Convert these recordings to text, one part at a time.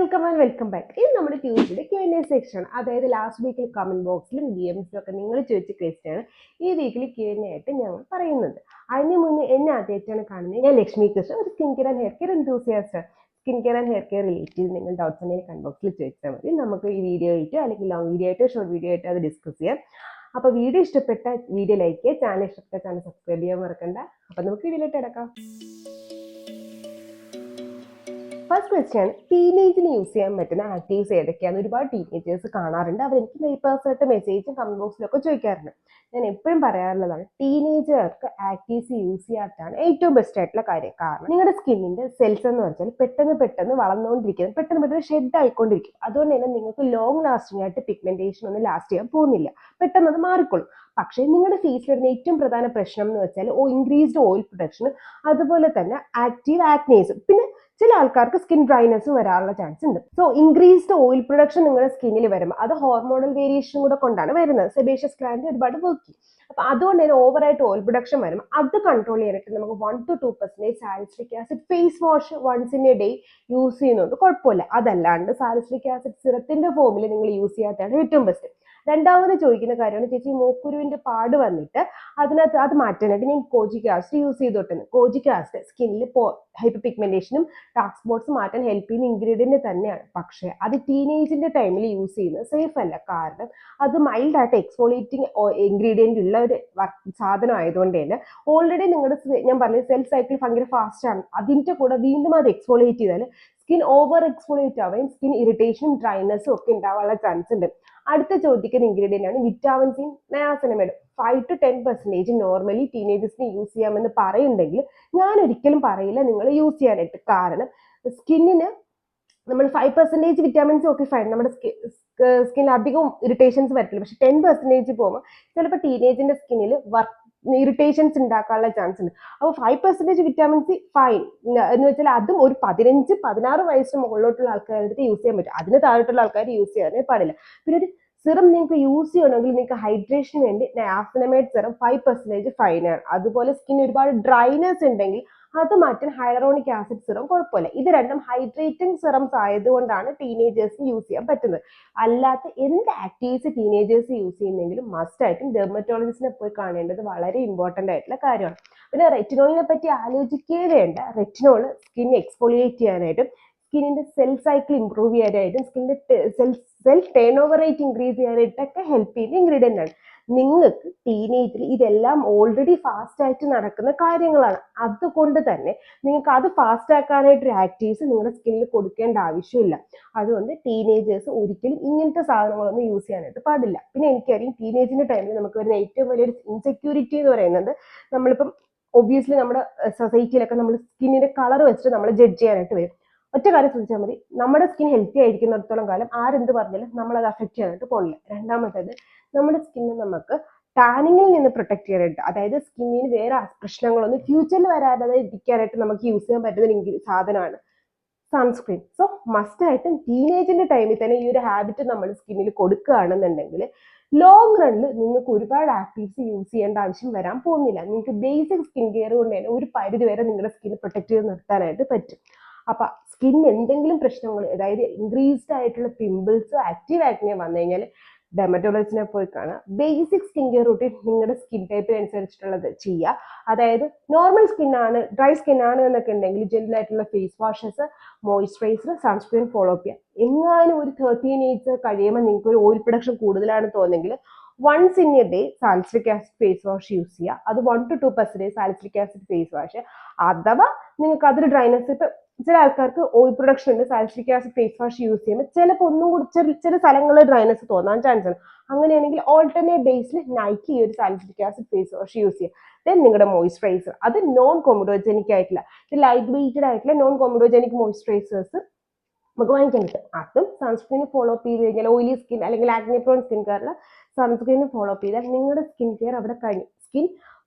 Welcome back. ഇത് നമ്മുടെ Tuesday Q&A section. അതായത് ലാസ്റ്റ് വീക്കിൽ കമന്റ് ബോക്സിലും DMസിലും ഒക്കെ നിങ്ങൾ ചോദിച്ച ക്വസ്റ്റ്യാണ് ഈ വീക്കിൽ Q&A ആയിട്ട് ഞങ്ങൾ പറയുന്നത്. അതിന് മുന്നേ എന്നെ ആദ്യമായിട്ടാണ് കാണുന്നത്. ഞാൻ ലക്ഷ്മി കൃഷ്ണ, ഒരു skin care and hair care enthusiast. Skin care and hair care related നിങ്ങൾ ഡൗട്ട്സ് ഉണ്ടെങ്കിൽ കമന്റ് ബോക്സിൽ ചോദിച്ചാൽ മതി. നമുക്ക് ഈ വീഡിയോ ആയിട്ട് അല്ലെങ്കിൽ ലോങ് വീഡിയോ ആയിട്ട് ഷോർട്ട് വീഡിയോ ആയിട്ട് അത് ഡിസ്കസ് ചെയ്യാം. അപ്പോൾ വീഡിയോ ഇഷ്ടപ്പെട്ട വീഡിയോ ലൈക്ക് ചെയ്യുക, ചാനൽ ഇഷ്ടപ്പെട്ട ചാനൽ സബ്സ്ക്രൈബ് ചെയ്യാൻ മറക്കണ്ട. അപ്പോൾ നമുക്ക് വീഡിയോയിലേക്ക് കിടക്കാം. ഫസ്റ്റ് ക്വസ്റ്റ്യൻ, ടീനേജിന് യൂസ് ചെയ്യാൻ പറ്റുന്ന ആക്റ്റീവ്സ് ഏതൊക്കെയാണ്? ഒരുപാട് ടീനേജേഴ്സ് കാണാറുണ്ട്. അവരെനിക്ക് പേഴ്സണായിട്ട് മെസ്സേജും കമന്റ് ബോക്സിലൊക്കെ ചോദിക്കാറുണ്ട്. ഞാൻ എപ്പോഴും പറയാറുള്ളതാണ്, ടീനേജർക്ക് ആക്റ്റീവ്സ് യൂസ് ചെയ്യാത്തതാണ് ഏറ്റവും ബെസ്റ്റ് ആയിട്ടുള്ള കാര്യം. കാരണം നിങ്ങളുടെ സ്കിന്നിന്റെ സെൽസ് എന്ന് വെച്ചാൽ പെട്ടെന്ന് വളർന്നുകൊണ്ടിരിക്കുന്നത്, പെട്ടെന്ന് ഷെഡ് ആയിക്കൊണ്ടിരിക്കും. അതുകൊണ്ട് തന്നെ നിങ്ങൾക്ക് ലോങ് ലാസ്റ്റിംഗ് ആയിട്ട് പിഗ്മെന്റേഷൻ ഒന്നും ലാസ്റ്റ് ചെയ്യാൻ പോകുന്നില്ല, പെട്ടെന്ന് അത് മാറിക്കൊള്ളും. പക്ഷേ നിങ്ങളുടെ ഫേസിൽ വരുന്ന ഏറ്റവും പ്രധാന പ്രശ്നം എന്ന് വെച്ചാൽ ഇൻക്രീസ്ഡ് ഓയിൽ പ്രൊഡക്ഷൻ, അതുപോലെ തന്നെ ആക്റ്റീവ് ആക്നേസും, പിന്നെ ചില ആൾക്കാർക്ക് സ്കിൻ ഡ്രൈനെസ്സും വരാനുള്ള ചാൻസ് ഉണ്ട്. സോ ഇൻക്രീസ്ഡ് ഓയിൽ പ്രൊഡക്ഷൻ നിങ്ങളുടെ സ്കിന്നിൽ വരുമ്പോൾ അത് ഹോർമോണൽ വേരിയേഷൻ കൂടെ കൊണ്ടാണ് വരുന്നത്. സെബേഷ്യസ് ഗ്ലാൻഡ് ഒരുപാട് വർക്ക് ചെയ്യും. അപ്പൊ അതുകൊണ്ട് തന്നെ ഓവറായിട്ട് ഓയിൽ പ്രൊഡക്ഷൻ വരും. അത് കൺട്രോൾ ചെയ്യാനായിട്ട് നമുക്ക് 1 to 2% salicylic acid face wash once in a day use ചെയ്യുന്നുണ്ട്, കുഴപ്പമില്ല. അതല്ലാണ്ട് സാലിസിലിക് ആസിഡ് സിറത്തിന്റെ ഫോമിൽ നിങ്ങൾ യൂസ് ചെയ്യാത്തതാണ് ഏറ്റവും ബെസ്റ്റ്. രണ്ടാമത് ചോദിക്കുന്ന കാര്യമാണ്, ചേച്ചി മൂക്കുരുവിന്റെ പാട് വന്നിട്ട് അതിനകത്ത് അത് മാറ്റാനായിട്ട് ഞാൻ കോജിക് ആസിഡ് യൂസ് ചെയ്തോട്ടെന്ന്. കോജിക് ആസിഡ് സ്കിന്നിൽ ഹൈപ്പർ പിഗ്മെന്റേഷനും ഡാർക്ക് സ്പോട്ട്സ് മാറ്റാൻ ഹെൽപ്പ് ചെയ്യുന്ന ഇൻഗ്രീഡിയന്റ് തന്നെയാണ്. പക്ഷേ അത് ടീനേജിന്റെ ടൈമിൽ യൂസ് ചെയ്യുന്നത് സേഫ് അല്ല. കാരണം അത് മൈൽഡ് ആയിട്ട് എക്സ്ഫോളിയേറ്റിംഗ് ഇൻഗ്രീഡിയന്റ് ഉള്ള ഒരു സാധനം ആയതുകൊണ്ട് തന്നെ ഓൾറെഡി നിങ്ങളുടെ ഞാൻ പറഞ്ഞ സെൽ സൈക്കിൾ ഭയങ്കര ഫാസ്റ്റ് ആണ്. അതിന്റെ കൂടെ വീണ്ടും അത് എക്സ്ഫോളിയേറ്റ് ചെയ്താൽ സ്കിൻ ഓവർ എക്സ്ഫോളിയേറ്റ് ആവുകയും സ്കിൻ ഇറിറ്റേഷനും ഡ്രൈനെസ്സും ഒക്കെ ഉണ്ടാവാനുള്ള ചാൻസ് ഉണ്ട്. അടുത്ത ചോദിക്കുന്ന ഇൻഗ്രീഡിയന്റ് ആണ് vitamin C, niacinamide. 5 to 10% normally ടീനേജേഴ്സിന് യൂസ് ചെയ്യാമെന്ന് പറയുന്നുണ്ടെങ്കിൽ ഞാൻ ഒരിക്കലും പറയില്ല നിങ്ങൾ യൂസ് ചെയ്യാനായിട്ട്. കാരണം സ്കിന്നിന് നമ്മൾ 5% വിറ്റാമിൻസ് ഒക്കെ ഫൈൻ, നമ്മുടെ സ്കിന്നിൽ അധികം ഇറിറ്റേഷൻസ് വരത്തില്ല. പക്ഷെ 10% പോകുമ്പോൾ ചിലപ്പോൾ ടീനേജിന്റെ സ്കിന്നിൽ ഇറിറ്റേഷൻസ് ഉണ്ടാക്കാനുള്ള ചാൻസ് ഉണ്ട്. അപ്പോൾ 5% വിറ്റാമിൻ സി ഫൈൻ എന്ന് വെച്ചാൽ അതും ഒരു 15-16 വയസ്സിന് മുകളിലോട്ടുള്ള ആൾക്കാരുടെ യൂസ് ചെയ്യാൻ പറ്റും. അതിന് താഴോട്ടുള്ള ആൾക്കാർ യൂസ് ചെയ്യാനേ പാടില്ല. പിന്നെ ഒരു സിറം നിങ്ങൾക്ക് യൂസ് ചെയ്യണമെങ്കിൽ നിങ്ങൾക്ക് ഹൈഡ്രേഷന് വേണ്ടി നയാസിനമൈഡ് സിറം 5% ഫൈനാണ്. അതുപോലെ സ്കിൻ ഒരുപാട് ഡ്രൈനെസ് ഉണ്ടെങ്കിൽ അത് മാറ്റാൻ ഹൈലറോണിക് ആസിഡ് സിറം കുഴപ്പമില്ല. ഇത് രണ്ടും ഹൈഡ്രേറ്റിംഗ് സിറംസ് ആയതുകൊണ്ടാണ് ടീനേജേഴ്സിന് യൂസ് ചെയ്യാൻ പറ്റുന്നത്. അല്ലാത്ത എന്ത് ആക്റ്റീവ്സ് ടീനേജേഴ്സ് യൂസ് ചെയ്യുന്നെങ്കിലും മസ്റ്റ് ആയിട്ടും ഡെർമറ്റോളജിസ്റ്റിനെ പോയി കാണേണ്ടത് വളരെ ഇമ്പോർട്ടൻ്റ് ആയിട്ടുള്ള കാര്യമാണ്. പിന്നെ റെറ്റിനോളിനെ പറ്റി ആലോചിക്കുകയേ വേണ്ട. റെറ്റിനോൾ സ്കിൻ എക്സ്ഫോളിയേറ്റ് ചെയ്യാനായിട്ടും സ്കിന്നിന്റെ സെൽ സൈക്കിൾ ഇംപ്രൂവ് ചെയ്യാനായിട്ടും സ്കിന്നിന്റെ cell turnover rate increase ചെയ്യാനായിട്ടൊക്കെ ഹെൽപ്പ് ചെയ്യുന്ന ഇൻഗ്രീഡിയൻ്റ് ആണ്. നിങ്ങൾക്ക് ടീനേജിൽ ഇതെല്ലാം ഓൾറെഡി ഫാസ്റ്റ് ആയിട്ട് നടക്കുന്ന കാര്യങ്ങളാണ്. അതുകൊണ്ട് തന്നെ നിങ്ങൾക്ക് അത് ഫാസ്റ്റ് ആക്കാനായിട്ട് ആക്റ്റീവ്സ് നിങ്ങളുടെ സ്കിന്നിൽ കൊടുക്കേണ്ട ആവശ്യമില്ല. അതുകൊണ്ട് ടീനേജേഴ്സ് ഒരിക്കലും ഇങ്ങനത്തെ സാധനങ്ങളൊന്നും യൂസ് ചെയ്യാനായിട്ട് പാടില്ല. പിന്നെ എനിക്കറിയാം ടീനേജിന്റെ ടൈമിൽ നമുക്ക് വരുന്ന ഏറ്റവും വലിയൊരു ഇൻസെക്യൂരിറ്റി എന്ന് പറയുന്നത്, നമ്മളിപ്പം ഒബ്വിയസ്ലി നമ്മുടെ സൊസൈറ്റിയിലൊക്കെ നമ്മൾ സ്കിന്നിന്റെ കളർ വെച്ചിട്ട് നമ്മൾ ജഡ്ജ് ചെയ്യാനായിട്ട് വരും. ഒറ്റ കാര്യം ശ്രദ്ധിച്ചാൽ മതി, നമ്മുടെ സ്കിൻ ഹെൽത്തി ആയിരിക്കുന്നിടത്തോളം കാലം ആരെന്ത് പറഞ്ഞാലും നമ്മൾ അത് അഫക്ട് ചെയ്യാനായിട്ട് പോകില്ല. രണ്ടാമത്തേത്, നമ്മുടെ സ്കിന്നെ നമുക്ക് ടാനിങ്ങിൽ നിന്ന് പ്രൊട്ടക്ട് ചെയ്യാനായിട്ട്, അതായത് സ്കിന്നിന് വേറെ പ്രശ്നങ്ങളൊന്നും ഫ്യൂച്ചറിൽ വരാതെ ഇരിക്കാനായിട്ട് നമുക്ക് യൂസ് ചെയ്യാൻ പറ്റുന്ന സാധനമാണ് സൺസ്ക്രീൻ. സോ മസ്റ്റ് ആയിട്ടും ടീനേജിന്റെ ടൈമിൽ തന്നെ ഈ ഒരു ഹാബിറ്റ് നമ്മൾ സ്കിന്നിൽ കൊടുക്കുകയാണെന്നുണ്ടെങ്കിൽ ലോങ് റണ്ണിൽ നിങ്ങൾക്ക് ഒരുപാട് ആക്റ്റീവ്സ് യൂസ് ചെയ്യേണ്ട ആവശ്യം വരാൻ പോകുന്നില്ല. നിങ്ങൾക്ക് ബേസിക് സ്കിൻ കെയർ കൊണ്ട് തന്നെ ഒരു പരിധി വരെ നിങ്ങളുടെ സ്കിൻ പ്രൊട്ടക്ട് ചെയ്ത് നിർത്താനായിട്ട് പറ്റും. അപ്പൊ സ്കിൻ എന്തെങ്കിലും പ്രശ്നങ്ങൾ, അതായത് ഇൻക്രീസ്ഡ് ആയിട്ടുള്ള പിമ്പിൾസ്, ആക്റ്റീവ് ആക്നെ വന്നു കഴിഞ്ഞാൽ ഡെർമറ്റോളജിസ്റ്റിനെ പോയി കാണുക. ബേസിക് സ്കിൻ കെയർ റൂട്ടീൻ നിങ്ങളുടെ സ്കിൻ ടൈപ്പിനനുസരിച്ചിട്ടുള്ളത് ചെയ്യുക. അതായത് നോർമൽ സ്കിൻ ആണ്, ഡ്രൈ സ്കിൻ ആണ് എന്നൊക്കെ ഉണ്ടെങ്കിൽ ജെന്റിൽ ആയിട്ടുള്ള face washes, moisturiser, sunscreen follow up ചെയ്യുക. എങ്ങാനും ഒരു 13 ഇയേഴ്സ് കഴിയുമ്പോൾ നിങ്ങൾക്ക് ഒരു ഓയിൽ പ്രൊഡക്ഷൻ കൂടുതലാണ് തോന്നുന്നെങ്കിൽ once in a day salicylic acid face wash use ചെയ്യുക. അത് 1 to 2% salicylic acid face wash. അഥവാ നിങ്ങൾക്ക് അതൊരു ഡ്രൈനെസ്, ഇപ്പൊ ചില ആൾക്കാർക്ക് ഓയിൽ പ്രൊഡക്ഷൻ ഉണ്ട്, salicylic acid face wash use ചെയ്യുമ്പോൾ ചിലപ്പോൾ ഒന്നും കൂടി ചില സ്ഥലങ്ങളിൽ ഡ്രൈനെസ് തോന്നാൻ ചാൻസ് ഉണ്ട്. അങ്ങനെയാണെങ്കിൽ ഓൾട്ടർനേറ്റ് ഡേയ്സിൽ നൈറ്റ് ഈ ഒരു സാലിസിലിക് ആസിഡ് ഫേസ് വാഷ് യൂസ് ചെയ്യുക. ദെൻ നിങ്ങളുടെ മോയ്സ്ചറൈസർ, അത് നോൺ കോമഡോജനിക് ആയിട്ടുള്ള, ഇത് ലൈറ്റ് വെയ്റ്റഡ് ആയിട്ടുള്ള നോൺ കോമഡോജനിക് മോയ്സ്ചറൈസേഴ്സ് നമുക്ക് വാങ്ങിക്കാൻ കിട്ടും. അതും സൺസ്ക്രീൻ ഫോളോ അപ്പ് ചെയ്ത് കഴിഞ്ഞാൽ, ഓയിലി സ്കിൻ അല്ലെങ്കിൽ ആക്നെ പ്രോൺ സ്കിൻകാരിൽ സൺസ്ക്രീൻ ഫോളോ അപ്പ് ചെയ്താൽ നിങ്ങളുടെ സ്കിൻ കെയർ അവിടെ കഴിഞ്ഞു. സ്കിൻ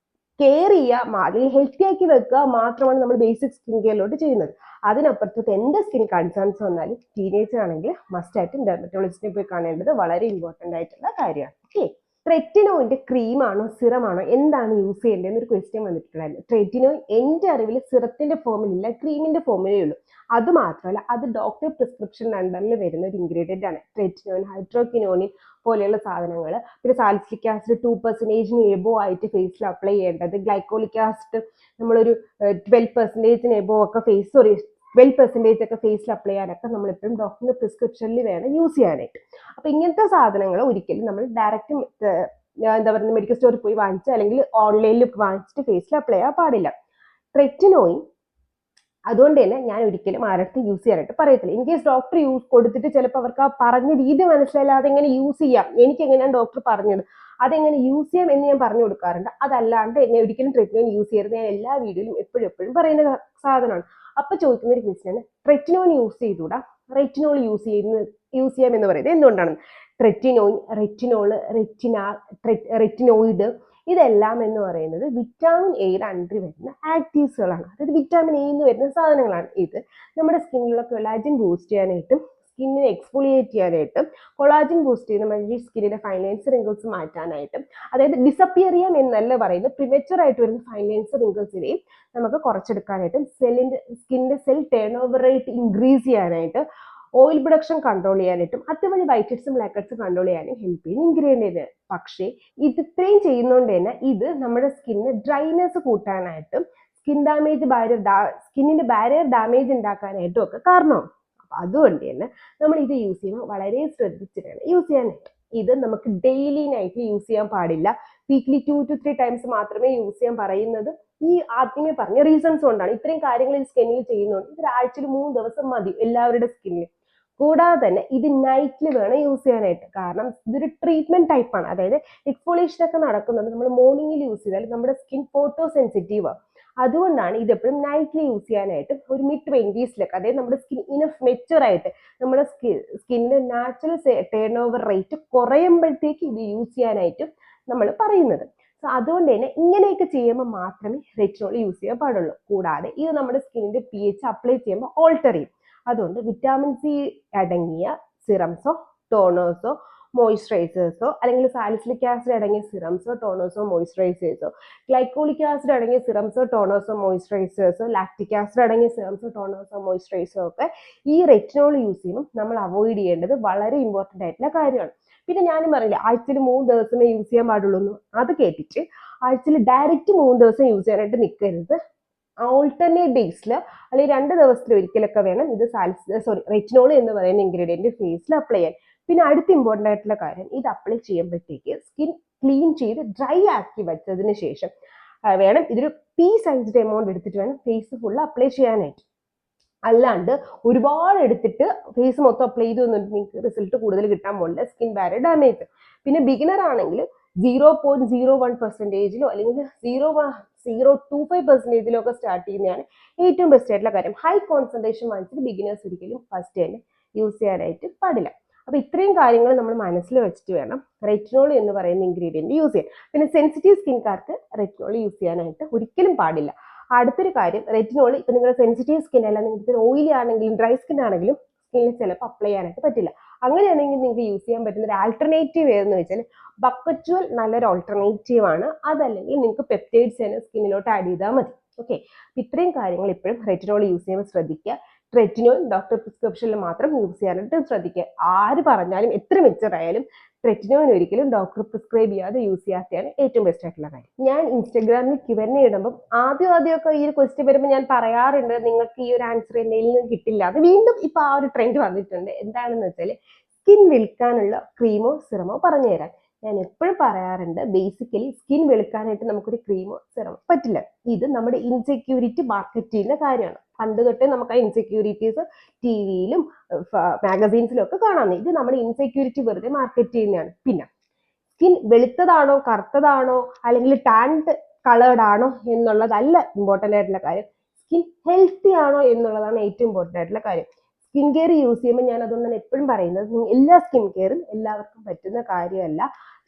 കെയർ ചെയ്യുക അല്ലെങ്കിൽ ഹെൽത്തി ആക്കി വെക്കുക മാത്രമാണ് നമ്മൾ ബേസിക് സ്കിൻ കെയറിലോട്ട് ചെയ്യുന്നത്. അതിനപ്പുറത്തോട്ട് എന്ത് സ്കിൻ കൺസേൺസ് വന്നാലും ടീനേജർ ആണെങ്കിൽ മസ്റ്റ് ആയിട്ടും ഡെർമറ്റോളജിസ്റ്റിനെ പോയി കാണേണ്ടത് വളരെ ഇമ്പോർട്ടൻ്റ് ആയിട്ടുള്ള കാര്യമാണ്. ഓക്കെ. ട്രെറ്റിനോയിന്റെ ക്രീമാണോ സിറമാണോ എന്താണ് യൂസ് ചെയ്യേണ്ടത് എന്നൊരു ക്വസ്റ്റ്യൻ വന്നിട്ടുണ്ടായിരുന്നു. ട്രെറ്റിനോയിൻ എൻ്റെ അറിവിൽ സിറത്തിന്റെ ഫോമിലില്ല, ക്രീമിന്റെ ഫോമിലേ ഉള്ളൂ. അത് മാത്രമല്ല അത് ഡോക്ടർ പ്രിസ്ക്രിപ്ഷൻ അണ്ടറിൽ വരുന്ന ഒരു ഇൻഗ്രീഡിയന്റ് ആണ്. ട്രെറ്റിനോയിൻ, ഹൈഡ്രോക്വിനോണിൻ പോലെയുള്ള സാധനങ്ങൾ. പിന്നെ സാലിസിലിക് ആസിഡ് 2% എബോ ആയിട്ട് ഫേസിൽ അപ്ലൈ ചെയ്യേണ്ടത്. ഗ്ലൈക്കോളിക് ആസിഡ് നമ്മളൊരു 12% എബോ ഒക്കെ 12% ഒക്കെ ഫേസിൽ അപ്ലൈ ചെയ്യാനൊക്കെ നമ്മൾ എപ്പോഴും ഡോക്ടറിന്റെ പ്രിസ്ക്രിപ്ഷനിൽ വേണം യൂസ് ചെയ്യാനായിട്ട്. അപ്പൊ ഇങ്ങനത്തെ സാധനങ്ങൾ ഒരിക്കലും നമ്മൾ ഡയറക്റ്റ് എന്താ പറയുക മെഡിക്കൽ സ്റ്റോറിൽ പോയി വാങ്ങിച്ച് അല്ലെങ്കിൽ ഓൺലൈനിൽ വാങ്ങിച്ചിട്ട് ഫേസിൽ അപ്ലൈ ചെയ്യാൻ പാടില്ല. ട്രെറ്റിനോയിൻ അതുകൊണ്ട് തന്നെ ഞാൻ ഒരിക്കലും ആരടുത്ത് യൂസ് ചെയ്യാനായിട്ട് പറയത്തില്ല. ഇൻ കേസ് ഡോക്ടർ കൊടുത്തിട്ട് ചിലപ്പോൾ അവർക്ക് ആ പറഞ്ഞ രീതി മനസ്സിലായില്ല, അതെങ്ങനെ യൂസ് ചെയ്യാം, എനിക്ക് എങ്ങനെയാണ് ഡോക്ടർ പറഞ്ഞത് അതെങ്ങനെ യൂസ് ചെയ്യാം എന്ന് ഞാൻ പറഞ്ഞു കൊടുക്കാറുണ്ട്. അതല്ലാണ്ട് എന്നെ ഒരിക്കലും ട്രെറ്റിനോയിൻ യൂസ് ചെയ്യരുത് ഞാൻ എല്ലാ വീഡിയോയിലും എപ്പോഴും പറയുന്ന സാധനമാണ്. അപ്പൊ ചോദിക്കുന്ന ഒരു ക്വസ്റ്റ്യൻ ആണ്, ട്രെറ്റിനോയിൻ യൂസ് ചെയ്തുകൂടാ, റെറ്റിനോൾ യൂസ് ചെയ്യാം എന്ന് പറയുന്നത് എന്തുകൊണ്ടാണ്? ട്രെറ്റിനോയിൻ, റെറ്റിനോള്, റെറ്റിനോയിഡ് ഇതെല്ലാം എന്ന് പറയുന്നത് വിറ്റാമിൻ എയുടെ അണ്ടർ വരുന്ന ആക്റ്റീവ്സുകളാണ്. അതായത് വിറ്റാമിൻ എ എന്ന് വരുന്ന സാധനങ്ങളാണ്. ഇത് നമ്മുടെ സ്കിന്നിലുള്ള കൊളാജൻ ബൂസ്റ്റ് ചെയ്യാനായിട്ടും സ്കിന്നിനെ എക്സ്ഫോളിയേറ്റ് ചെയ്യാനായിട്ടും കൊളാജൻ ബൂസ്റ്റ് ചെയ്യുന്ന നമ്മുടെ സ്കിന്നിന്റെ ഫൈൻ ലൈൻസ് റിങ്കിൾസ് മാറ്റാനായിട്ടും, അതായത് ഡിസപ്പിയർ ചെയ്യാം എന്നല്ല പറയുന്നത്, പ്രിമച്ചുർ ആയിട്ട് വരുന്ന ഫൈൻ ലൈൻസ് റിങ്കിൾസിനെയും നമുക്ക് കുറച്ചെടുക്കാനായിട്ടും സ്കിന്നിന്റെ cell turnover rate increase ചെയ്യാനായിട്ട്, ഓയിൽ പ്രൊഡക്ഷൻ കൺട്രോൾ ചെയ്യാനായിട്ടും അതുവഴി വൈറ്റ് ഹെഡ്സും ബ്ലാക്ക് ഹെഡ്സും കൺട്രോൾ ചെയ്യാനും ഹെൽപ്പ് ചെയ്യുന്ന ഇൻഗ്രീഡിയന്റ്. പക്ഷേ ഇത് ഇത്രയും ചെയ്യുന്നതുകൊണ്ട് തന്നെ ഇത് നമ്മുടെ സ്കിന്നിന് ഡ്രൈനെസ് കൂട്ടാനായിട്ടും സ്കിന്നിന്റെ ബാരിയർ ഡാമേജ് ഉണ്ടാക്കാനായിട്ടും ഒക്കെ കാരണമാവും. അപ്പൊ അതുകൊണ്ട് തന്നെ നമ്മൾ ഇത് യൂസ് ചെയ്യുമ്പോൾ വളരെ ശ്രദ്ധിച്ചിട്ടാണ് യൂസ് ചെയ്യാനായിട്ട്. ഇത് നമുക്ക് ഡെയിലി നൈറ്റ് യൂസ് ചെയ്യാൻ പാടില്ല. വീക്ക്ലി 2 to 3 ടൈംസ് മാത്രമേ യൂസ് ചെയ്യാൻ പറയുന്നത് ഈ ആദ്യമേ പറഞ്ഞ റീസൺസ് കൊണ്ടാണ്. ഇത്രയും കാര്യങ്ങൾ ഈ സ്കിന്നിൽ ചെയ്യുന്നുണ്ട്. ഇത് ആഴ്ചയിൽ 3 ദിവസം മതി എല്ലാവരുടെ സ്കിന്നിൽ. കൂടാതെ തന്നെ ഇത് നൈറ്റിൽ വേണം യൂസ് ചെയ്യാനായിട്ട്. കാരണം ഇതൊരു ട്രീറ്റ്മെന്റ് ടൈപ്പാണ്. അതായത് എക്സ്ഫോളിയേഷൻ ഒക്കെ നടക്കുന്നുണ്ട്, നമ്മൾ മോർണിംഗിൽ യൂസ് ചെയ്താൽ നമ്മുടെ സ്കിൻ ഫോട്ടോ സെൻസിറ്റീവ്. അതുകൊണ്ടാണ് ഇത് എപ്പോഴും നൈറ്റിൽ യൂസ് ചെയ്യാനായിട്ട്. ഒരു mid-20s അതായത് നമ്മുടെ സ്കിൻ ഇനഫ് മെച്ചുവർ ആയിട്ട് നമ്മുടെ സ്കിന്നിന്റെ നാച്ചുറൽ ടേൺ ഓവർ റേറ്റ് കുറയുമ്പോഴത്തേക്ക് ഇത് യൂസ് ചെയ്യാനായിട്ട് നമ്മൾ പറയുന്നത്. സോ അതുകൊണ്ട് തന്നെ ഇങ്ങനെയൊക്കെ ചെയ്യുമ്പോൾ മാത്രമേ റെറ്റിനോൾ യൂസ് ചെയ്യാൻ പാടുള്ളൂ. കൂടാതെ ഇത് നമ്മുടെ സ്കിന്നിന്റെ pH അപ്ലൈ ചെയ്യുമ്പോൾ ഓൾട്ടർ ചെയ്യും. അതുകൊണ്ട് വിറ്റാമിൻ സി അടങ്ങിയ സിറംസോ ടോണേഴ്സോ മോയ്സ്ചറൈസേഴ്സോ അല്ലെങ്കിൽ സാലിസിലിക് ആസിഡ് അടങ്ങിയ സിറംസോ ടോണേഴ്സോ മോയ്സ്ചറൈസേഴ്സോ, ഗ്ലൈക്കോളിക് ആസിഡ് അടങ്ങിയ സിറംസോ ടോണേഴ്സോ മോയ്സ്ചറൈസേഴ്സോ, ലാക്റ്റിക് ആസിഡ് അടങ്ങിയ സിറംസോ ടോണേഴ്സോ മോയ്സ്ചറൈസോ ഒക്കെ ഈ റെറ്റിനോൾ യൂസ് ചെയ്യുമ്പോൾ നമ്മൾ അവോയ്ഡ് ചെയ്യേണ്ടത് വളരെ ഇമ്പോർട്ടൻ്റ് ആയിട്ടുള്ള കാര്യമാണ്. പിന്നെ ഞാനും പറയില്ല ആഴ്ചയിൽ 3 ദിവസമേ യൂസ് ചെയ്യാൻ പാടുള്ളൂ എന്ന്. അത് കേട്ടിട്ട് ആഴ്ചയിൽ ഡയറക്റ്റ് 3 ദിവസം യൂസ് ചെയ്യാനായിട്ട് നിൽക്കരുത്. ഓൾട്ടർനേറ്റ് ഡേയ്സിൽ അല്ലെങ്കിൽ 2 ദിവസത്തിൽ ഒരിക്കലൊക്കെ വേണം ഇത് റെറ്റിനോൾ എന്ന് പറയുന്ന ഇൻഗ്രീഡിയന്റ് ഫേസിൽ അപ്ലൈ ചെയ്യാൻ. പിന്നെ അടുത്ത ഇമ്പോർട്ടൻ്റ് ആയിട്ടുള്ള കാര്യം, ഇത് അപ്ലൈ ചെയ്യുമ്പോഴത്തേക്ക് സ്കിൻ ക്ലീൻ ചെയ്ത് ഡ്രൈ ആക്കി വെച്ചതിന് ശേഷം വേണം ഇതൊരു പീ സൈസ്ഡ് എമൗണ്ട് എടുത്തിട്ട് വേണം ഫേസ് ഫുള്ള് അപ്ലൈ ചെയ്യാനായിട്ട്. അല്ലാണ്ട് ഒരുപാട് എടുത്തിട്ട് ഫേസ് മൊത്തം അപ്ലൈ ചെയ്തു എന്നിട്ട് നിങ്ങൾക്ക് റിസൾട്ട് കൂടുതൽ കിട്ടാൻ പോകില്ല, സ്കിൻ ബാരിയർ ഡാമേജ്. പിന്നെ ബിഗിനർ ആണെങ്കിൽ 0.01%ലോ അല്ലെങ്കിൽ 0.025%ലോ ഒക്കെ സ്റ്റാർട്ട് ചെയ്യുന്നതാണ് ഏറ്റവും ബെസ്റ്റ് ആയിട്ടുള്ള കാര്യം. ഹൈ കോൺസെൻട്രേഷൻ വാങ്ങിച്ചിട്ട് ബിഗിനേഴ്സ് ഒരിക്കലും ഫസ്റ്റ് തന്നെ യൂസ് ചെയ്യാനായിട്ട് പാടില്ല. അപ്പൊ ഇത്രയും കാര്യങ്ങൾ നമ്മൾ മനസ്സിൽ വെച്ചിട്ട് വേണം റെറ്റിനോൾ എന്ന് പറയുന്ന ഇൻഗ്രീഡിയന്റ് യൂസ് ചെയ്യാൻ. പിന്നെ സെൻസിറ്റീവ് സ്കിൻകാർക്ക് റെറ്റിനോൾ യൂസ് ചെയ്യാനായിട്ട് ഒരിക്കലും പാടില്ല. അടുത്തൊരു കാര്യം, റെറ്റിനോൾ ഇപ്പൊ നിങ്ങളുടെ സെൻസിറ്റീവ് സ്കിൻ അല്ല, നിങ്ങൾക്ക് ഓയിലി ആണെങ്കിലും ഡ്രൈ സ്കിൻ ആണെങ്കിലും സ്കിന്നിൽ ചിലപ്പോൾ അപ്ലൈ ചെയ്യാനായിട്ട് പറ്റില്ല. അങ്ങനെയാണെങ്കിൽ നിങ്ങൾക്ക് യൂസ് ചെയ്യാൻ പറ്റുന്ന ഒരു ആൾട്ടർനേറ്റീവ് ഏതെന്ന് വെച്ചാൽ ബക്കറ്റുവൽ നല്ലൊരു ഓൾട്ടർനേറ്റീവ് ആണ്. അതല്ലെങ്കിൽ നിങ്ങൾക്ക് പെപ്റ്റൈഡ്സ് തന്നെ സ്കിന്നിലോട്ട് ആഡ് ചെയ്താൽ മതി. ഓക്കെ, ഇത്രയും കാര്യങ്ങൾ ഇപ്പോഴും റെറ്റിനോൾ യൂസ് ചെയ്യുമ്പോൾ ശ്രദ്ധിക്കുക. റെറ്റിനോൾ ഡോക്ടർ പ്രിസ്ക്രിപ്ഷനിൽ മാത്രം യൂസ് ചെയ്യാനായിട്ട് ശ്രദ്ധിക്കുക. ആര് പറഞ്ഞാലും എത്ര മെച്ചർ ആയാലും റെറ്റിനോൾ ഒരിക്കലും ഡോക്ടർ പ്രിസ്ക്രൈബ് ചെയ്യാതെ യൂസ് ചെയ്യാത്തതാണ് ഏറ്റവും ബെസ്റ്റ് ആയിട്ടുള്ള കാര്യം. ഞാൻ ഇൻസ്റ്റഗ്രാമിൽ Q&A ഇടുമ്പോൾ ആദ്യമൊക്കെ ഈ ഒരു ക്വസ്റ്റ്യൻ വരുമ്പോൾ ഞാൻ പറയാറുണ്ട് നിങ്ങൾക്ക് ഈ ഒരു ആൻസർ എന്നതിൽ നിന്ന് കിട്ടില്ല. അത് വീണ്ടും ഇപ്പൊ ആ ഒരു ട്രെൻഡ് വന്നിട്ടുണ്ട്. എന്താണെന്ന് വെച്ചാൽ സ്കിൻ വെളുക്കാനുള്ള ക്രീമോ സിറമോ പറഞ്ഞു തരാൻ. ഞാൻ എപ്പോഴും പറയാറുണ്ട്, ബേസിക്കലി സ്കിൻ വെളുക്കാനായിട്ട് നമുക്കൊരു ക്രീമോ സിറമോ പറ്റില്ല. ഇത് നമ്മുടെ ഇൻസെക്യൂരിറ്റി മാർക്കറ്റ് ചെയ്യുന്ന കാര്യമാണ്. പണ്ട് തൊട്ടേ നമുക്ക് ആ ഇൻസെക്യൂരിറ്റീസ് ടിവിയിലും മാഗസീൻസിലും ഒക്കെ കാണാം. ഇത് നമ്മുടെ ഇൻസെക്യൂരിറ്റി വെറുതെ മാർക്കറ്റ് ചെയ്യുന്നതാണ്. പിന്നെ സ്കിൻ വെളുത്തതാണോ കറുത്തതാണോ അല്ലെങ്കിൽ ടാൻഡ് കളേർഡ് ആണോ എന്നുള്ളതല്ല ഇമ്പോർട്ടൻ്റ് ആയിട്ടുള്ള കാര്യം. സ്കിൻ ഹെൽത്തി ആണോ എന്നുള്ളതാണ് ഏറ്റവും ഇമ്പോർട്ടൻ്റ് ആയിട്ടുള്ള കാര്യം. സ്കിൻ കെയർ യൂസ് ചെയ്യുമ്പോൾ ഞാൻ അതുകൊണ്ടാണ് എപ്പോഴും പറയുന്നത്, എല്ലാ സ്കിൻ കെയറും എല്ലാവർക്കും പറ്റുന്ന കാര്യമല്ല.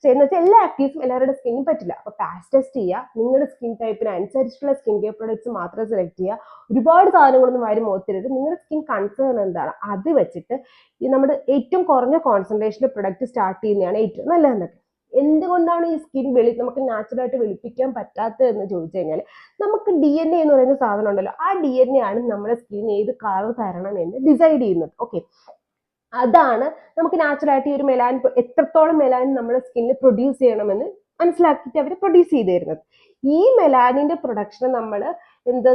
എന്ന് വെച്ചാൽ എല്ലാ ആക്റ്റീവ്സും എല്ലാവരുടെ സ്കിന്നും പറ്റില്ല. അപ്പോൾ പാച്ച് ടെസ്റ്റ് ചെയ്യുക, നിങ്ങളുടെ സ്കിൻ ടൈപ്പിന് അനുസരിച്ചുള്ള സ്കിൻ കെയർ പ്രൊഡക്ട്സ് മാത്രം സെലക്ട് ചെയ്യുക. ഒരുപാട് സാധനങ്ങളൊന്നും ആരും ഓർത്തരുത്. നിങ്ങളുടെ സ്കിൻ കൺസേൺ എന്താണ് അത് വെച്ചിട്ട് ഈ നമ്മുടെ ഏറ്റവും കുറഞ്ഞ കോൺസെൻട്രേഷനിൽ പ്രൊഡക്റ്റ് സ്റ്റാർട്ട് ചെയ്യുന്നതാണ് ഏറ്റവും നല്ലതെന്നൊക്കെ. എന്തുകൊണ്ടാണ് ഈ സ്കിൻ നമുക്ക് നാച്ചുറലായിട്ട് വെളുപ്പിക്കാൻ പറ്റാത്തത് എന്ന് ചോദിച്ചു കഴിഞ്ഞാൽ, നമുക്ക് DNA എന്ന് പറയുന്ന സാധനം ഉണ്ടല്ലോ, ആ DNA ആണ് നമ്മുടെ സ്കിൻ ഏത് കളർ തരണം എന്ന് ഡിസൈഡ് ചെയ്യുന്നത്. ഓക്കെ, അതാണ് നമുക്ക് നാച്ചുറലായിട്ട് ഈ ഒരു മെലാനിൻ, എത്രത്തോളം മെലാനിൻ നമ്മുടെ സ്കിന്നിൽ പ്രൊഡ്യൂസ് ചെയ്യണമെന്ന് മനസ്സിലാക്കിയിട്ട് അവർ പ്രൊഡ്യൂസ് ചെയ്ത് തരുന്നത്. ഈ മെലാനിന്റെ പ്രൊഡക്ഷൻ നമ്മൾ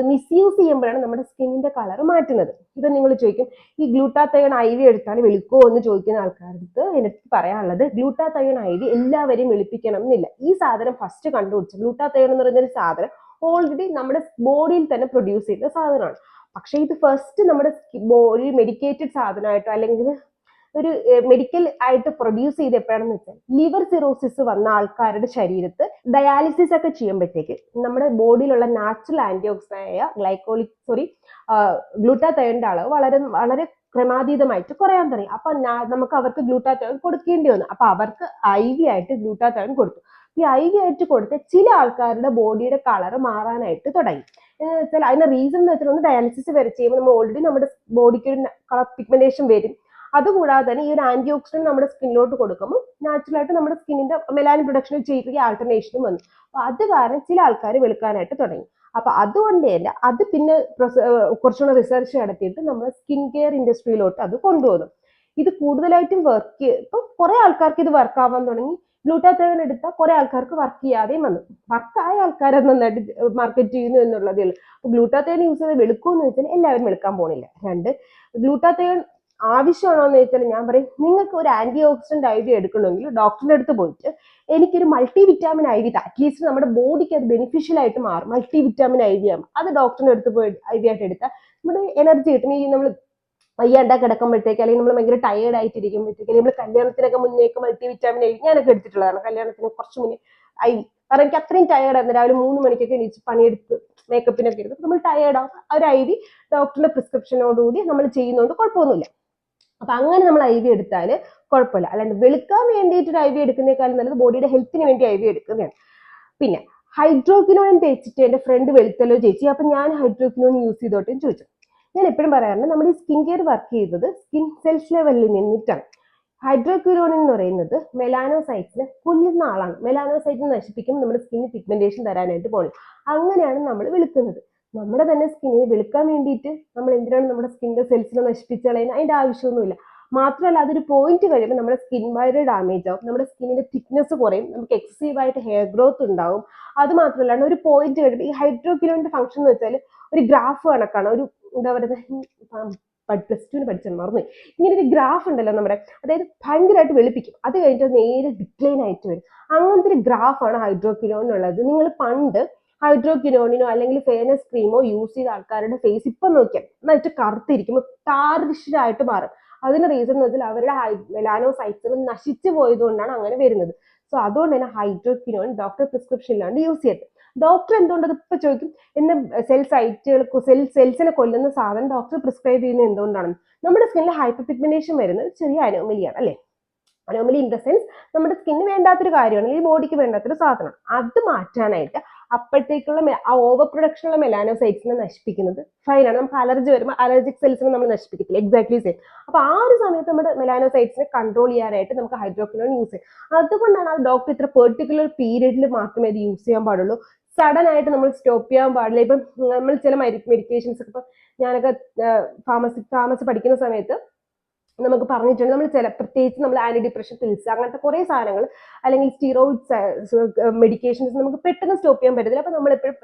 മിസ്യൂസ് ചെയ്യുമ്പോഴാണ് നമ്മുടെ സ്കിന്നിന്റെ കളർ മാറ്റുന്നത്. ഇപ്പൊ നിങ്ങൾ ചോദിക്കും, ഈ ഗ്ലൂട്ടാത്തയോൺ IV എടുത്താൽ വെളുക്കുമോ എന്ന് ചോദിക്കുന്ന ആൾക്കാർക്ക് എനിക്ക് പറയാനുള്ളത്, ഗ്ലൂട്ടാത്തയോൺ IV എല്ലാവരെയും വെളുപ്പിക്കണം എന്നില്ല. ഈ സാധനം ഫസ്റ്റ് കണ്ടുപിടിച്ചു, ഗ്ലൂട്ടാത്തയോൺ എന്ന് പറയുന്ന ഒരു സാധനം ഓൾറെഡി നമ്മുടെ ബോഡിയിൽ തന്നെ പ്രൊഡ്യൂസ് ചെയ്യുന്ന സാധനമാണ്. പക്ഷെ ഇത് ഫസ്റ്റ് നമ്മുടെ ബോഡി മെഡിക്കേറ്റഡ് സാധനമായിട്ടോ അല്ലെങ്കിൽ ഒരു മെഡിക്കൽ ആയിട്ട് പ്രൊഡ്യൂസ് ചെയ്ത് എപ്പോഴാണെന്ന് വെച്ചാൽ, ലിവർ സിറോസിസ് വന്ന ആൾക്കാരുടെ ശരീരത്ത് ഡയാലിസിസ് ഒക്കെ ചെയ്യുമ്പോഴത്തേക്ക് നമ്മുടെ ബോഡിയിലുള്ള നാച്ചുറൽ ആന്റി ഓക്സിഡന്റ് ആയ ഗ്ലൂട്ടാത്തയോണിന്റെ അളവ് വളരെ വളരെ ക്രമാതീതമായിട്ട് കുറയാൻ തുടങ്ങി. അപ്പൊ നമുക്ക് അവർക്ക് ഗ്ലൂട്ടാത്തയോൺ കൊടുക്കേണ്ടി വന്നു. അപ്പൊ അവർക്ക് IV ആയിട്ട് ഗ്ലൂട്ടാത്തയോൺ കൊടുത്തു. ഈ IV ആയിട്ട് കൊടുത്ത ചില ആൾക്കാരുടെ ബോഡിയുടെ കളർ മാറാനായിട്ട് തുടങ്ങി. എന്ന് വെച്ചാൽ അതിന്റെ റീസൺ എന്ന് വെച്ചാൽ, ഒന്ന് ഡയാലിസിസ് വരെ ചെയ്യുമ്പോൾ നമ്മൾ ഓൾറെഡി നമ്മുടെ ബോഡിക്ക് ഒരു കളർ പിഗ്മെന്റേഷൻ വരും. അതുകൂടാതെ തന്നെ ഈ ഒരു ആന്റി ഓക്സിഡന്റ് നമ്മുടെ സ്കിന്നിലോട്ട് കൊടുക്കുമ്പോൾ നാച്ചുറലായിട്ട് നമ്മുടെ സ്കിന്നിന്റെ മെലാനിൻ പ്രൊഡക്ഷൻ ചെയ്തിരിക്കുക ആൾട്ടർനേഷനും വന്നു. അപ്പൊ അത് കാരണം ചില ആൾക്കാർ വെളുക്കാനായിട്ട് തുടങ്ങി. അപ്പൊ അതുകൊണ്ട് തന്നെ അത് പിന്നെ കുറച്ചുകൂടെ റിസർച്ച് നടത്തിയിട്ട് നമ്മൾ സ്കിൻ കെയർ ഇൻഡസ്ട്രിയിലോട്ട് അത് കൊണ്ടുവന്നു. ഇത് കൂടുതലായിട്ടും ഇപ്പൊ കുറെ ആൾക്കാർക്ക് ഇത് വർക്ക് ആവാൻ തുടങ്ങി. ഗ്ലൂട്ടാത്തയോൺ എടുത്താൽ കുറെ ആൾക്കാർക്ക് വർക്ക് ചെയ്യാതെയും വന്നു. വർക്കായ ആൾക്കാരെ നന്നായിട്ട് മാർക്കറ്റ് ചെയ്യുന്നു എന്നുള്ളതേ ഉള്ളൂ. അപ്പൊ ഗ്ലൂട്ടാത്തയോൺ യൂസ് ചെയ്ത് വെളുക്കുമെന്ന് വെച്ചാൽ എല്ലാവരും വെളുക്കാൻ പോണില്ല. രണ്ട്, ഗ്ലൂട്ടാത്തയോൺ ആവശ്യമാണോ എന്ന് ചോദിച്ചാൽ ഞാൻ പറയും, നിങ്ങൾക്ക് ഒരു ആന്റി ഓക്സിഡന്റ് IV എടുക്കണമെങ്കിൽ ഡോക്ടറിന്റെ അടുത്ത് പോയിട്ട് എനിക്കൊരു മൾട്ടി വിറ്റാമിൻ IV, അറ്റ്ലീസ്റ്റ് നമ്മുടെ ബോഡിക്ക് അത് ബെനിഫിഷ്യൽ ആയിട്ട് മാറും, മൾട്ടി വിറ്റാമിൻ IV ആണ്, അത് ഡോക്ടറിന്റെ അടുത്ത് പോയി IV ആയിട്ട് എടുത്താൽ നമ്മുടെ എനർജി കിട്ടും. ഈ നമ്മൾ വയ്യാണ്ട കിടക്കുമ്പോഴത്തേക്ക്, അല്ലെങ്കിൽ നമ്മൾ ഭയങ്കര ടയേർഡ് ആയിട്ടിരിക്കുമ്പോഴത്തേക്ക്, അല്ലെങ്കിൽ നമ്മൾ കല്യാണത്തിനൊക്കെ മുന്നേക്ക് മൾട്ടി വിറ്റാമിൻ IV ഞാനൊക്കെ എടുത്തിട്ടുള്ളതാണ്. കല്യാണത്തിന് കുറച്ച് മുന്നേ IV, കാരണം എനിക്ക് അത്രയും ടയേർഡായിരുന്നു. രാവിലെ 3 മണിക്കൊക്കെ എണീച്ച് പണിയെടുത്ത് മേക്കപ്പിനൊക്കെ എടുത്ത് നമ്മൾ ടയേർഡ് ആവും. ഒരു IV ഡോക്ടറിന്റെ പ്രിസ്ക്രിപ്ഷനോടുകൂടി നമ്മൾ ചെയ്യുന്നതുകൊണ്ട് കുഴപ്പമൊന്നുമില്ല. അപ്പൊ അങ്ങനെ നമ്മൾ IV എടുത്താൽ കുഴപ്പമില്ല. അല്ലാണ്ട് വെളുക്കാൻ വേണ്ടിയിട്ട് ഒരു IV എടുക്കുന്നേക്കാളും നല്ലത് ബോഡിയുടെ ഹെൽത്തിന് വേണ്ടി IV എടുക്കുന്നതാണ്. പിന്നെ ഹൈഡ്രോക്വിനോൺ തേച്ചിട്ട് എന്റെ ഫ്രണ്ട് വെളുത്തല്ലോ ചേച്ചി, അപ്പൊ ഞാൻ ഹൈഡ്രോക്വിനോൺ യൂസ് ചെയ്തോട്ടെ എന്ന് ചോദിച്ചു. ഞാൻ എപ്പോഴും പറയാറുണ്ട്, നമ്മുടെ ഈ സ്കിൻ കെയർ വർക്ക് ചെയ്തത് സ്കിൻ സെൽസ് ലെവലിൽ നിന്നിട്ടാണ്. ഹൈഡ്രോക്വിനോൺ എന്ന് പറയുന്നത് മെലാനോസൈറ്റ്സിനെ കൊല്ലുന്ന ആളാണ്. മെലാനോസൈറ്റിനെ നശിപ്പിക്കുമ്പോൾ നമ്മുടെ സ്കിന്നിന് പിഗ്മെന്റേഷൻ തരാനായിട്ട് പോകണം. അങ്ങനെയാണ് നമ്മൾ വെളുക്കുന്നത്. നമ്മുടെ തന്നെ സ്കിന്നിനെ വെളുക്കാൻ വേണ്ടിയിട്ട് നമ്മൾ എന്തിനാണ് നമ്മുടെ സ്കിന്നിന്റെ സെൽസിനെ നശിപ്പിച്ച് കളയുന്നത്? അതിന്റെ ആവശ്യമൊന്നുമില്ല. മാത്രമല്ല, അതൊരു പോയിന്റ് കഴിയുമ്പോൾ നമ്മുടെ സ്കിൻ വയറ് ഡാമേജ് ആവും, നമ്മുടെ സ്കിന്നിന്റെ തിക്നെസ് കുറയും, നമുക്ക് എക്സസീവ് ആയിട്ട് ഹെയർ ഗ്രോത്ത് ഉണ്ടാവും. അത് മാത്രമല്ല, ഒരു പോയിന്റ് കഴിയുമ്പോൾ ഈ ഹൈഡ്രോക്വിനോണിന്റെ ഫംഗ്ഷൻ എന്ന് വെച്ചാൽ ഒരു ഗ്രാഫ് കണക്കാണ്. ഒരു എന്താ പറയുന്നത്, +2 പഠിച്ചാൽ മറന്നു. ഇങ്ങനെ ഒരു ഗ്രാഫ് ഉണ്ടല്ലോ നമ്മുടെ, അതായത് ഭയങ്കരമായിട്ട് വെളുപ്പിക്കും, അത് കഴിഞ്ഞിട്ട് നേരെ ഡിക്ലൈൻ ആയിട്ട് വരും. അങ്ങനത്തെ ഒരു ഗ്രാഫാണ് ഹൈഡ്രോക്വിനോണിനുള്ളത്. നിങ്ങൾ പണ്ട് ഹൈഡ്രോക്വിനോണിനോ അല്ലെങ്കിൽ ഫെയർനെസ് ക്രീമോ യൂസ് ചെയ്ത ആൾക്കാരുടെ ഫേസ് ഇപ്പം നോക്കിയാൽ നന്നായിട്ട് കറുത്തിരിക്കുമ്പോൾ ടാർഷിഡായിട്ട് മാറും. അതിന് റീസൺ എന്ന് വെച്ചാൽ അവരുടെ മെലാനോസൈറ്റ്സുകൾ നശിച്ചു പോയതുകൊണ്ടാണ് അങ്ങനെ വരുന്നത്. സോ അതുകൊണ്ട് തന്നെ ഹൈഡ്രോക്വിനോൺ ഡോക്ടർ പ്രിസ്ക്രിപ്ഷൻ ഇല്ലാണ്ട് യൂസ് ചെയ്യരുത്. ഡോക്ടർ എന്തുകൊണ്ടത് ഇപ്പൊ ചോദിക്കും, എന്നെ സെൽസിനെ കൊല്ലുന്ന സാധനം ഡോക്ടർ പ്രിസ്ക്രൈബ് ചെയ്യുന്നത് എന്തുകൊണ്ടാണ്? നമ്മുടെ സ്കിന്നിൽ ഹൈപ്പർ പിഗ്മെന്റേഷൻ വരുന്നത് ചെറിയ അനോമലിയാണ് അല്ലെ? അനോമലി ഇൻ ദ സെൻസ് നമ്മുടെ സ്കിന്നിന് വേണ്ടാത്തൊരു കാര്യമാണ്, അല്ലെങ്കിൽ ബോഡിക്ക് വേണ്ടാത്തൊരു സാധനമാണ്. അത് മാറ്റാനായിട്ട് അപ്പോഴത്തേക്കുള്ള ആ ഓവർ പ്രൊഡക്ഷനുള്ള മെലാനോസൈറ്റ്സിനെ നശിപ്പിക്കുന്നത് ഫൈനാണ്. നമുക്ക് അലർജി വരുമ്പോൾ അലർജിക് സെൽസിനെ നമ്മൾ നശിപ്പിക്കത്തില്ല, എക്സാക്ട്ലി സെയിം. അപ്പൊ ആ ഒരു സമയത്ത് നമ്മുടെ മെലാനോസൈറ്റ്സിനെ കൺട്രോൾ ചെയ്യാനായിട്ട് നമുക്ക് ഹൈഡ്രോക്വിനോൺ യൂസ് ചെയ്യാം. അതുകൊണ്ടാണ് ആ ഡോക്ടർ ഇത്ര പെർട്ടിക്കുലർ പീരീഡിൽ മാത്രമേ അത് യൂസ് ചെയ്യാൻ പാടുള്ളൂ. സഡൻ ആയിട്ട് നമ്മൾ സ്റ്റോപ്പ് ചെയ്യാൻ പാടില്ല. ഇപ്പം നമ്മൾ ചില മെഡിക്കേഷൻസ് ഒക്കെ, ഇപ്പം ഞാനൊക്കെ ഫാർമസി പഠിക്കുന്ന സമയത്ത് നമുക്ക് പറഞ്ഞിട്ടുണ്ട്, നമ്മൾ പ്രത്യേകിച്ച് നമ്മൾ ആന്റി ഡിപ്രഷൻ പിൽസ് അങ്ങനത്തെ കുറെ സാധനങ്ങൾ, അല്ലെങ്കിൽ സ്റ്റിറോയിഡ്സ് മെഡിക്കേഷൻസ് നമുക്ക് പെട്ടെന്ന് സ്റ്റോപ്പ് ചെയ്യാൻ പറ്റത്തില്ല. അപ്പൊ നമ്മൾ എപ്പോഴും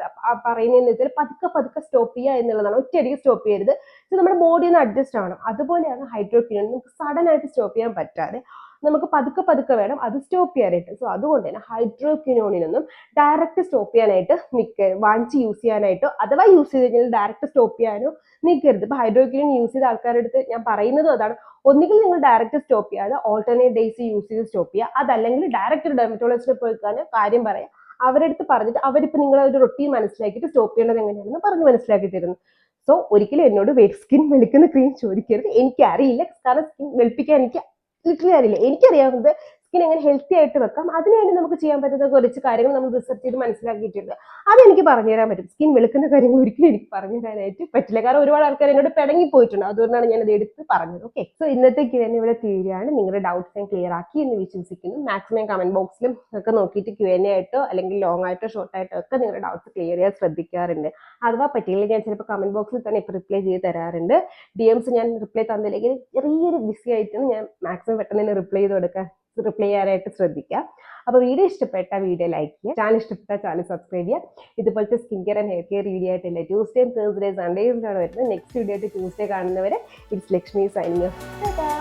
പറയുന്നതെന്ന് വെച്ചാൽ പതുക്കെ സ്റ്റോപ്പ് ചെയ്യുക എന്നുള്ളതാണ്. ഒറ്റയടിക്ക് സ്റ്റോപ്പ് ചെയ്യരുത്, നമ്മുടെ ബോഡി ഒന്ന് അഡ്ജസ്റ്റ് ആവണം. അതുപോലെയാണ് ഹൈഡ്രോക്വിനോൺ. നമുക്ക് സഡൻ ആയിട്ട് സ്റ്റോപ്പ് ചെയ്യാൻ പറ്റാതെ നമുക്ക് പതുക്കെ വേണം അത് സ്റ്റോപ്പ് ചെയ്യാനായിട്ട്. സോ അതുകൊണ്ട് തന്നെ ഹൈഡ്രോക്വിനോണിനൊന്നും ഡയറക്റ്റ് സ്റ്റോപ്പ് ചെയ്യാനായിട്ട് വാങ്ങിച്ച് യൂസ് ചെയ്യാനായിട്ടോ, അഥവാ യൂസ് ചെയ്ത് കഴിഞ്ഞാൽ ഡയറക്റ്റ് സ്റ്റോപ്പ് ചെയ്യാനോ നിൽക്കരുത്. ഇപ്പൊ ഹൈഡ്രോക്വിനോൺ യൂസ് ചെയ്ത ആൾക്കാരുടെ അടുത്ത് ഞാൻ പറയുന്നതും അതാണ്, ഒന്നുകിൽ നിങ്ങൾ ഡയറക്റ്റ് സ്റ്റോപ്പ് ചെയ്യാതെ ഓൾട്ടർനേറ്റ് ഡേയ്സ് യൂസ് ചെയ്ത് സ്റ്റോപ്പ് ചെയ്യുക. അതല്ലെങ്കിൽ ഡയറക്റ്റ് ഡെർമറ്റോളജിസ്റ്റിനെ പോയി കാര്യം പറയാം, അവരുടെ അടുത്ത് പറഞ്ഞിട്ട് അവരിപ്പോൾ നിങ്ങളെ ഒരു റൊട്ടീൻ മനസ്സിലാക്കിയിട്ട് സ്റ്റോപ്പ് ചെയ്യേണ്ടത് എങ്ങനെയാണെന്ന് പറഞ്ഞ് മനസ്സിലാക്കി തരുന്നു. സോ ഒരിക്കലും എന്നോട് സ്കിൻ വെളുക്കുന്ന ക്രീം ചോദിക്കരുത്, എനിക്ക് അറിയില്ല. കാരണം സ്കിൻ വെളുപ്പിക്കാൻ എനിക്ക് ലിറ്ററലി അറിയില്ല. എനിക്കറിയാവുന്നത് സ്കിൻ എങ്ങനെ ഹെൽത്തി ആയിട്ട് വെക്കാം അതിനുവേണ്ടി നമുക്ക് ചെയ്യാൻ പറ്റുന്ന കുറച്ച് കാര്യങ്ങൾ നമ്മൾ റിസർച്ച് ചെയ്ത് മനസ്സിലാക്കിയിട്ടുണ്ട്. അതെനിക്ക് പറഞ്ഞുതരാൻ പറ്റും. സ്കിൻ വെളുക്കുന്ന കാര്യങ്ങൾ ഒരിക്കലും എനിക്ക് പറഞ്ഞു തരാനായിട്ട് പറ്റില്ല. കാരണം ഒരുപാട് ആൾക്കാർ എന്നോട് പിണങ്ങി പോയിട്ടുണ്ട്. അതുകൊണ്ടാണ് ഞാൻ അത് എടുത്ത് പറഞ്ഞത്. ഓക്കെ, സോ ഇന്നത്തെ Q&A ഇവിടെ തീരുകയാണ്. നിങ്ങളുടെ ഡൗട്ട്സ് ഞാൻ ക്ലിയർ ആക്കി എന്ന് വിശ്വസിക്കുന്നു. മാക്സിമം കമന്റ് ബോക്സിലും ഒക്കെ നോക്കിയിട്ട് Q&A ആയിട്ടോ അല്ലെങ്കിൽ ലോങ് ആയിട്ടോ ഷോർട്ട് ആയിട്ടോ ഒക്കെ നിങ്ങളുടെ ഡൗട്ട്സ് ക്ലിയർ ചെയ്യാൻ ശ്രദ്ധിക്കാറുണ്ട്. അഥവാ പറ്റിയില്ലെങ്കിൽ ഞാൻ ചിലപ്പോൾ കമന്റ് ബോക്സിൽ തന്നെ ഇപ്പോൾ റിപ്ലൈ ചെയ്ത് തരാറുണ്ട്. DMs ഞാൻ റിപ്ലൈ തന്നില്ലെങ്കിൽ ചെറിയൊരു ബിസി ആയിട്ട് ഞാൻ മാക്സിമം പെട്ടെന്ന് തന്നെ റിപ്ലൈ ചെയ്യാനായിട്ട് ശ്രദ്ധിക്കാം. അപ്പോൾ വീഡിയോ ഇഷ്ടപ്പെട്ട വീഡിയോ ലൈക്ക് ചെയ്യുക, ചാനൽ ഇഷ്ടപ്പെട്ട ചാനൽ സബ്സ്ക്രൈബ് ചെയ്യുക. ഇതുപോലത്തെ skin care and hair care video ആയിട്ടില്ല ട്യൂസ്ഡേ, തേഴ്സ്ഡേ, സൺഡേസിലാണ് വരുന്നത്. നെക്സ്റ്റ് വീഡിയോ ആയിട്ട് ട്യൂസ്ഡേ കാണുന്നവരെ ഇറ്റ്സ് ലക്ഷ്മി സൈനിങ് ഓഫ്.